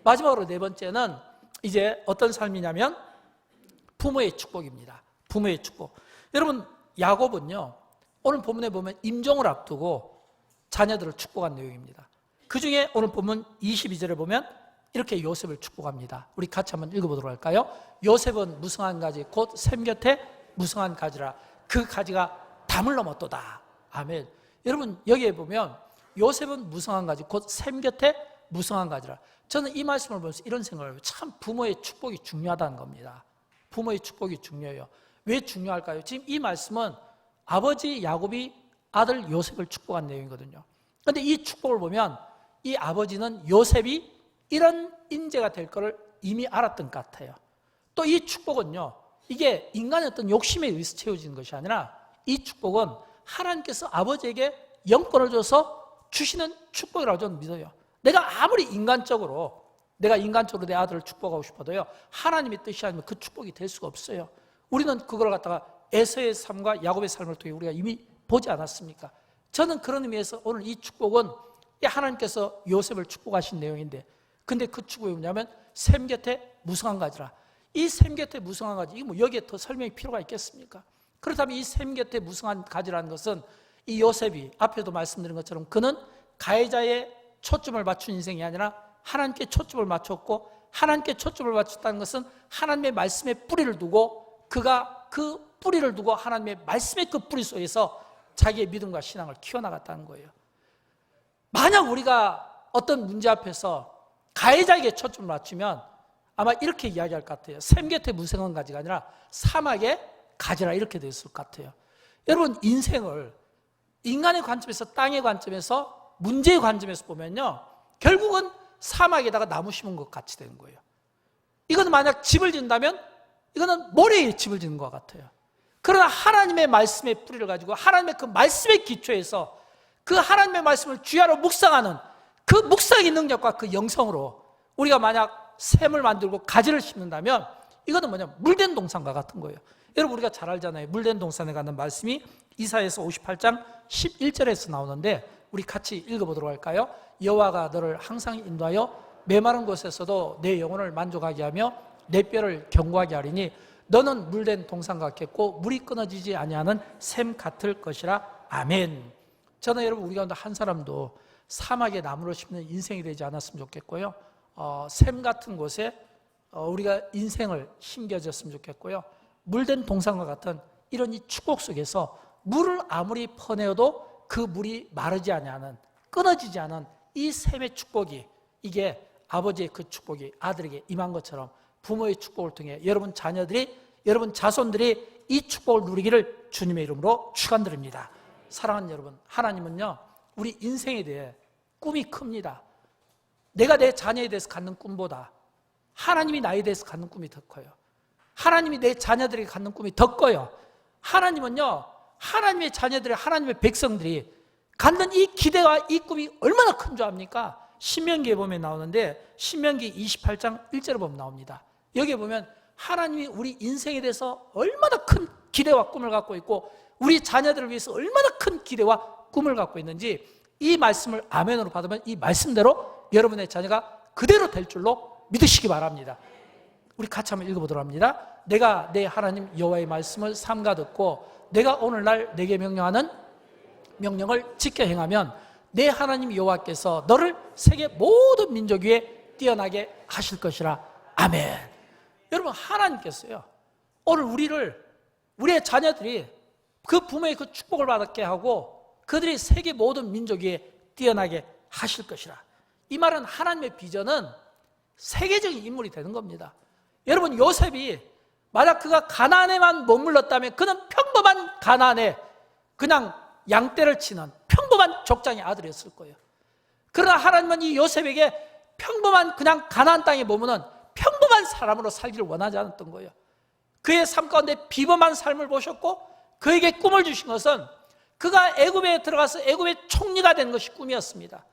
A: 마지막으로 네 번째는 이제 어떤 삶이냐면 부모의 축복입니다. 부모의 축복. 여러분, 야곱은요, 오늘 본문에 보면 임종을 앞두고 자녀들을 축복한 내용입니다. 그 중에 오늘 본문 22절에 보면 이렇게 요셉을 축복합니다. 우리 같이 한번 읽어보도록 할까요? 요셉은 무성한 가지 곧 샘 곁에 무성한 가지라, 그 가지가 담을 넘었도다. 아멘. 여러분, 여기에 보면 요셉은 무성한 가지 곧 샘 곁에 무성한 가지라. 저는 이 말씀을 보면서 이런 생각을 해요. 참 부모의 축복이 중요하다는 겁니다. 부모의 축복이 중요해요. 왜 중요할까요? 지금 이 말씀은 아버지 야곱이 아들 요셉을 축복한 내용이거든요. 그런데 이 축복을 보면 이 아버지는 요셉이 이런 인재가 될 것을 이미 알았던 것 같아요. 또 이 축복은요, 이게 인간의 어떤 욕심에 의해서 채워지는 것이 아니라 이 축복은 하나님께서 아버지에게 영권을 줘서 주시는 축복이라고 저는 믿어요. 내가 아무리 인간적으로 내가 인간적으로 내 아들을 축복하고 싶어도요, 하나님의 뜻이 아니면 그 축복이 될 수가 없어요. 우리는 그걸 갖다가 에서의 삶과 야곱의 삶을 통해 우리가 이미 보지 않았습니까? 저는 그런 의미에서 오늘 이 축복은 하나님께서 요셉을 축복하신 내용인데, 근데 그 축복이 뭐냐면 샘 곁에 무성한 가지라. 이 샘 곁에 무성한 가지, 이게 뭐 여기에 더 설명이 필요가 있겠습니까? 그렇다면 이 샘 곁에 무성한 가지라는 것은 이 요셉이 앞에도 말씀드린 것처럼 그는 가해자의 초점을 맞춘 인생이 아니라 하나님께 초점을 맞췄고, 하나님께 초점을 맞췄다는 것은 하나님의 말씀에 뿌리를 두고, 그가 그 뿌리를 두고 하나님의 말씀의 그 뿌리 속에서 자기의 믿음과 신앙을 키워나갔다는 거예요. 만약 우리가 어떤 문제 앞에서 가해자에게 초점을 맞추면 아마 이렇게 이야기할 것 같아요. 샘 곁에 무성한 가지가 아니라 사막의 가지라, 이렇게 됐을 것 같아요. 여러분, 인생을 인간의 관점에서, 땅의 관점에서, 문제의 관점에서 보면요, 결국은 사막에다가 나무 심은 것 같이 되는 거예요. 이거는 만약 집을 짓는다면 이거는 모래에 집을 짓는 것 같아요. 그러나 하나님의 말씀의 뿌리를 가지고 하나님의 그 말씀의 기초에서 그 하나님의 말씀을 주야로 묵상하는 그 묵상의 능력과 그 영성으로 우리가 만약 샘을 만들고 가지를 심는다면 이거는 뭐냐, 물된 동산과 같은 거예요. 여러분, 우리가 잘 알잖아요. 물된 동산에 관한 말씀이 이사야서 58장 11절에서 나오는데 우리 같이 읽어보도록 할까요? 여호와가 너를 항상 인도하여 메마른 곳에서도 내 영혼을 만족하게 하며 내 뼈를 견고하게 하리니 너는 물된 동산 같겠고 물이 끊어지지 아니하는 샘 같을 것이라. 아멘. 저는 여러분, 우리 가운데 한 사람도 사막에 나무를 심는 인생이 되지 않았으면 좋겠고요, 샘 같은 곳에 우리가 인생을 심겨졌으면 좋겠고요, 물된 동산과 같은 이런 이 축복 속에서 물을 아무리 퍼내어도 그 물이 마르지 아니하는, 끊어지지 않은 이 샘의 축복이, 이게 아버지의 그 축복이 아들에게 임한 것처럼 부모의 축복을 통해 여러분 자녀들이, 여러분 자손들이 이 축복을 누리기를 주님의 이름으로 축원드립니다. 사랑하는 여러분, 하나님은요, 우리 인생에 대해 꿈이 큽니다. 내가 내 자녀에 대해서 갖는 꿈보다 하나님이 나에 대해서 갖는 꿈이 더 커요. 하나님이 내 자녀들에게 갖는 꿈이 더 커요. 하나님은요, 하나님의 자녀들이, 하나님의 백성들이 갖는 이 기대와 이 꿈이 얼마나 큰 줄 압니까? 신명기에 보면 나오는데, 신명기 28장 1절에 보면 나옵니다. 여기에 보면 하나님이 우리 인생에 대해서 얼마나 큰 기대와 꿈을 갖고 있고, 우리 자녀들을 위해서 얼마나 큰 기대와 꿈을 갖고 있는지, 이 말씀을 아멘으로 받으면 이 말씀대로 여러분의 자녀가 그대로 될 줄로 믿으시기 바랍니다. 우리 같이 한번 읽어보도록 합니다. 내가 내 하나님 여호와의 말씀을 삼가 듣고 내가 오늘날 내게 명령하는 명령을 지켜 행하면 내 하나님 여호와께서 너를 세계 모든 민족 위에 뛰어나게 하실 것이라. 아멘. 여러분, 하나님께서요, 오늘 우리의 자녀들이 그 부모의 그 축복을 받게 하고 그들이 세계 모든 민족 위에 뛰어나게 하실 것이라. 이 말은 하나님의 비전은 세계적인 인물이 되는 겁니다. 여러분, 요셉이 만약 그가 가나안에만 머물렀다면 그는 평범한 가나안에 그냥 양떼를 치는 평범한 족장의 아들이었을 거예요. 그러나 하나님은 이 요셉에게 평범한 그냥 가나안 땅에 머무는 평범한 사람으로 살기를 원하지 않았던 거예요. 그의 삶 가운데 비범한 삶을 보셨고 그에게 꿈을 주신 것은 그가 애굽에 들어가서 애굽의 총리가 되는 것이 꿈이었습니다.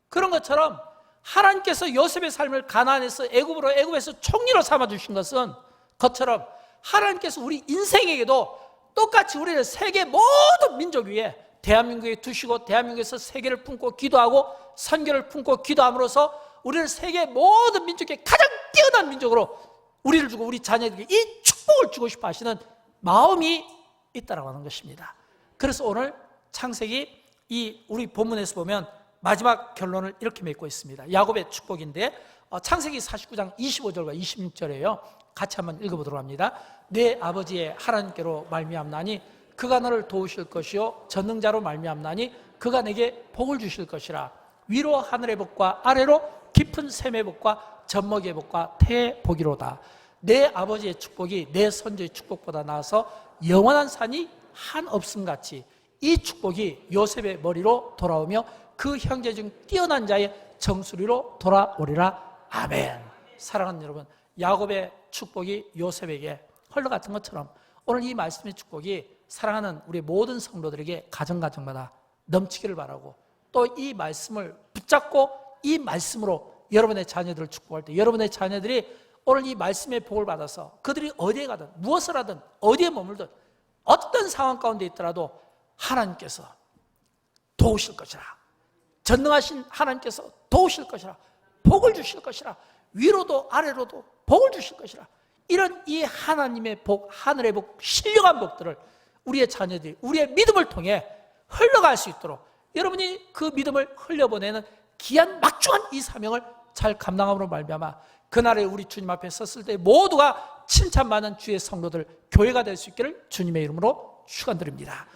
A: 그런 것처럼 하나님께서 요셉의 삶을 가나안에서 애굽에서 총리로 삼아주신 것은 그것처럼 하나님께서 우리 인생에게도 똑같이 우리를 세계 모든 민족 위에 대한민국에 두시고 대한민국에서 세계를 품고 기도하고 선교를 품고 기도함으로써 우리를 세계 모든 민족에 가장 뛰어난 민족으로 우리를 주고 우리 자녀에게 이 축복을 주고 싶어 하시는 마음이 있다라고 하는 것입니다. 그래서 오늘 창세기 이 우리 본문에서 보면 마지막 결론을 이렇게 맺고 있습니다. 야곱의 축복인데 창세기 49장 25절과 26절이에요. 같이 한번 읽어보도록 합니다. 내 아버지의 하나님께로 말미암나니 그가 너를 도우실 것이요 전능자로 말미암나니 그가 내게 복을 주실 것이라. 위로 하늘의 복과 아래로 깊은 샘의 복과 젖먹이의 복과 태의 복이로다. 내 아버지의 축복이 내 선조의 축복보다 나아서 영원한 산이 한 없음같이 이 축복이 요셉의 머리로 돌아오며 그 형제 중 뛰어난 자의 정수리로 돌아오리라. 아멘. 사랑하는 여러분, 야곱의 축복이 요셉에게 흘러갔던 것처럼 오늘 이 말씀의 축복이 사랑하는 우리 모든 성도들에게 가정가정마다 넘치기를 바라고 또 이 말씀을 붙잡고 이 말씀으로 여러분의 자녀들을 축복할 때 여러분의 자녀들이 오늘 이 말씀의 복을 받아서 그들이 어디에 가든 무엇을 하든 어디에 머물든 어떤 상황 가운데 있더라도 하나님께서 도우실 것이라, 전능하신 하나님께서 도우실 것이라, 복을 주실 것이라, 위로도 아래로도 복을 주실 것이라, 이런 이 하나님의 복, 하늘의 복, 신령한 복들을 우리의 자녀들이 우리의 믿음을 통해 흘러갈 수 있도록 여러분이 그 믿음을 흘려보내는 귀한 막중한 이 사명을 잘 감당함으로 말미암아 그날에 우리 주님 앞에 섰을 때 모두가 칭찬받는 주의 성도들, 교회가 될 수 있기를 주님의 이름으로 축원드립니다.